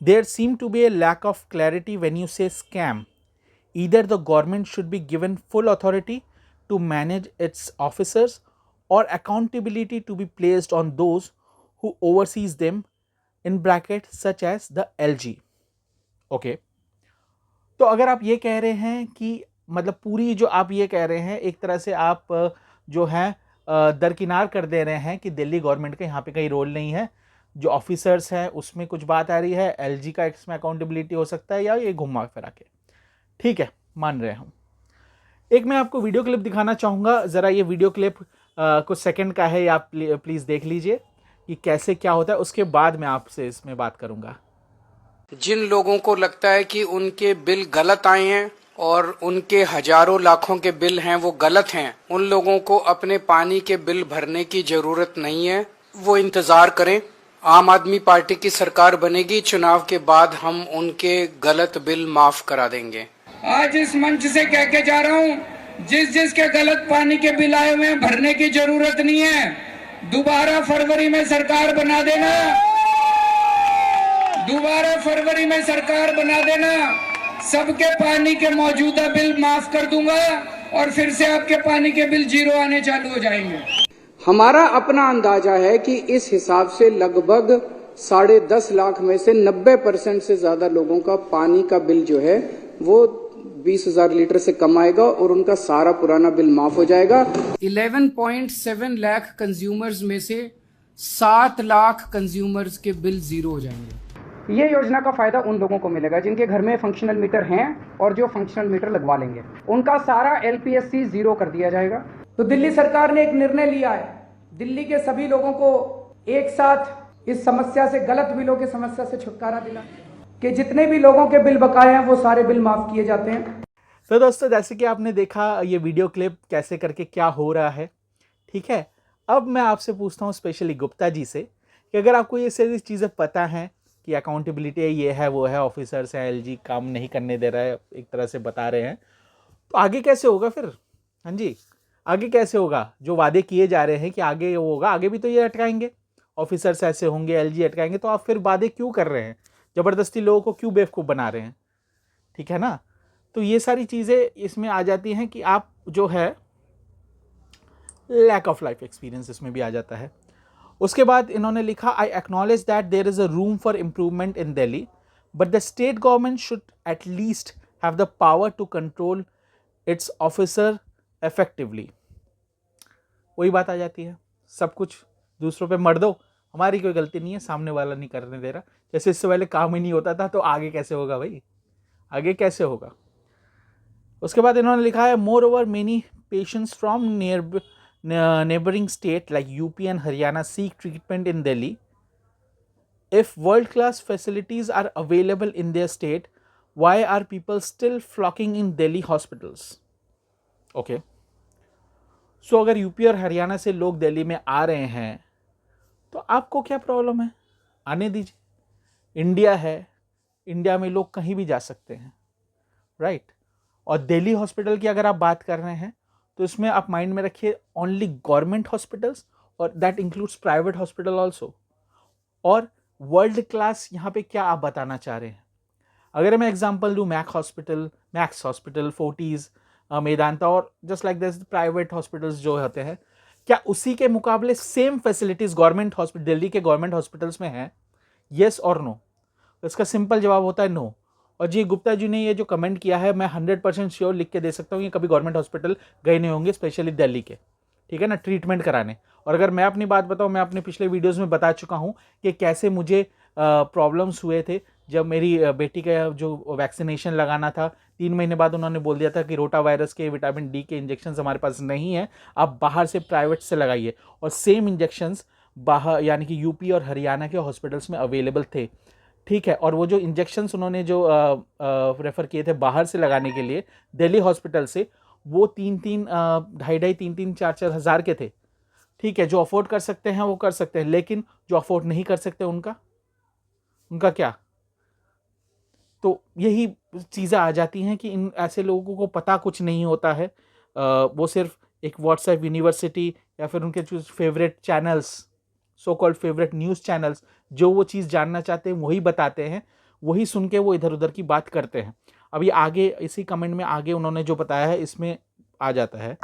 There seem to be a lack of clarity when you say scam. Either the government should be given full authority to manage its officers or accountability to be placed on those who oversees them in bracket such as the LG. Okay. तो अगर आप ये कह रहे हैं कि मतलब पूरी जो आप ये कह रहे हैं एक तरह से आप जो है दरकिनार कर दे रहे हैं कि दिल्ली गवर्नमेंट का यहाँ पे कोई रोल नहीं है, जो ऑफिसर्स हैं उसमें कुछ बात आ रही है, एलजी का इसमें अकाउंटेबिलिटी हो सकता है या ये घुमा फिरा के, ठीक है मान रहे हैं हम। एक मैं आपको वीडियो क्लिप दिखाना चाहूँगा, ज़रा ये वीडियो क्लिप कुछ सेकंड का है, आप प्लीज़ देख लीजिए कि कैसे क्या होता है, उसके बाद मैं आपसे इसमें बात करूँगा। जिन लोगों को लगता है कि उनके बिल गलत आए हैं और उनके हजारों लाखों के बिल हैं वो गलत हैं, उन लोगों को अपने पानी के बिल भरने की जरूरत नहीं है। वो इंतजार करें, आम आदमी पार्टी की सरकार बनेगी, चुनाव के बाद हम उनके गलत बिल माफ करा देंगे। आज इस मंच से कह के जा रहा हूँ, जिसके गलत पानी के बिल आए हुए हैं भरने की जरूरत नहीं है। दोबारा फरवरी में सरकार बना देना, दोबारा फरवरी में सरकार बना देना, सबके पानी के मौजूदा बिल माफ कर दूंगा और फिर से आपके पानी के बिल जीरो आने चालू हो जाएंगे। हमारा अपना अंदाजा है कि इस हिसाब से लगभग 10.5 लाख में से 90% से ज्यादा लोगों का पानी का बिल जो है वो 20,000 लीटर से कम आएगा और उनका सारा पुराना बिल माफ हो जाएगा। 11.7 लाख कंज्यूमर्स में से 7 लाख कंज्यूमर्स के बिल जीरो हो जाएंगे। ये योजना का फायदा उन लोगों को मिलेगा जिनके घर में फंक्शनल मीटर हैं और जो फंक्शनल मीटर लगवा लेंगे, उनका सारा एलपीएससी जीरो कर दिया जाएगा। तो दिल्ली सरकार ने एक निर्णय लिया है, दिल्ली के सभी लोगों को एक साथ इस समस्या से, गलत बिलों की समस्या से छुटकारा दिला कि जितने भी लोगों के बिल बकाए हैं वो सारे बिल माफ किए जाते हैं। तो दोस्तों जैसे कि आपने देखा ये वीडियो क्लिप कैसे करके क्या हो रहा है, ठीक है। अब मैं आपसे पूछता हूँ स्पेशली गुप्ता जी से कि अगर आपको ये सारी चीज़ें पता हैं कि अकाउंटेबिलिटी ये है वो है, ऑफिसर्स हैं, एलजी काम नहीं करने दे रहा है, एक तरह से बता रहे हैं, तो आगे कैसे होगा फिर? हाँ जी, आगे कैसे होगा? जो वादे किए जा रहे हैं कि आगे वो होगा, आगे भी तो ये अटकाएंगे, ऑफिसर्स ऐसे होंगे, एलजी अटकाएंगे, तो आप फिर वादे क्यों कर रहे हैं? ज़बरदस्ती लोगों को क्यों बेवकूफ़ बना रहे हैं? ठीक है ना। तो ये सारी चीज़ें इसमें आ जाती हैं कि आप जो है लैक ऑफ लाइफ एक्सपीरियंस इसमें भी आ जाता है। उसके बाद इन्होंने लिखा, I acknowledge that there is a room for improvement in Delhi but the state government should at least have the power to control its officer effectively. वही बात आ जाती है, सब कुछ दूसरों पे मर दो, हमारी कोई गलती नहीं है, सामने वाला नहीं करने दे रहा, जैसे इससे पहले काम ही नहीं होता था, तो आगे कैसे होगा भाई, आगे कैसे होगा। उसके बाद इन्होंने लिखा है, more over many patients from neighboring state like UP and Haryana seek treatment in Delhi. If world-class facilities are available in their state, why are people still flocking in Delhi hospitals? Okay. So अगर UP और हरियाणा से लोग दिल्ली में आ रहे हैं तो आपको क्या प्रॉब्लम है? आने दीजिए, इंडिया है, इंडिया में लोग कहीं भी जा सकते हैं, राइट। और दिल्ली हॉस्पिटल की अगर आप बात कर रहे हैं तो इसमें आप माइंड में रखिए ओनली गवर्नमेंट हॉस्पिटल्स और that includes private hospital also. और वर्ल्ड क्लास यहाँ पे क्या आप बताना चाह रहे हैं? अगर मैं एग्जांपल दूँ, मैक्स हॉस्पिटल, फोर्टीज, मेदांता और just like this private hospitals जो होते हैं, क्या उसी के मुकाबले same facilities government hospital, Delhi के गवर्नमेंट हॉस्पिटल्स में है? येस और नो? इसका सिंपल जवाब होता है नो। और जी गुप्ता जी ने ये जो कमेंट किया है, मैं 100% श्योर लिख के दे सकता हूँ, ये कभी गवर्नमेंट हॉस्पिटल गए नहीं होंगे, स्पेशली दिल्ली के, ठीक है ना, ट्रीटमेंट कराने। और अगर मैं अपनी बात बताऊँ, मैं अपने पिछले वीडियोस में बता चुका हूँ कि कैसे मुझे प्रॉब्लम्स हुए थे जब मेरी बेटी का जो वैक्सीनेशन लगाना था, 3 महीने बाद उन्होंने बोल दिया था कि रोटा वायरस के विटामिन डी के इंजेक्शन हमारे पास नहीं है, आप बाहर से प्राइवेट से लगाइए। और सेम इंजेक्शंस बाहर यानी कि यूपी और हरियाणा के हॉस्पिटल्स में अवेलेबल थे, ठीक है। और वो जो इंजेक्शन्स उन्होंने जो रेफ़र किए थे बाहर से लगाने के लिए दिल्ली हॉस्पिटल से, वो 3-3 ढाई 3-3 4-4 हज़ार के थे, ठीक है। जो अफोर्ड कर सकते हैं वो कर सकते हैं, लेकिन जो अफोर्ड नहीं कर सकते उनका क्या? तो यही चीज़ें आ जाती हैं कि इन ऐसे लोगों को पता कुछ नहीं होता है, वो सिर्फ एक व्हाट्सएप यूनिवर्सिटी या फिर उनके जो favourite channels, so called favourite news channels, जो वो चीज़ जानना चाहते हैं वही बताते हैं, वही सुन के वो इधर उधर की बात करते हैं। अभी आगे इसी कमेंट में आगे उन्होंने जो बताया है इसमें आ जाता है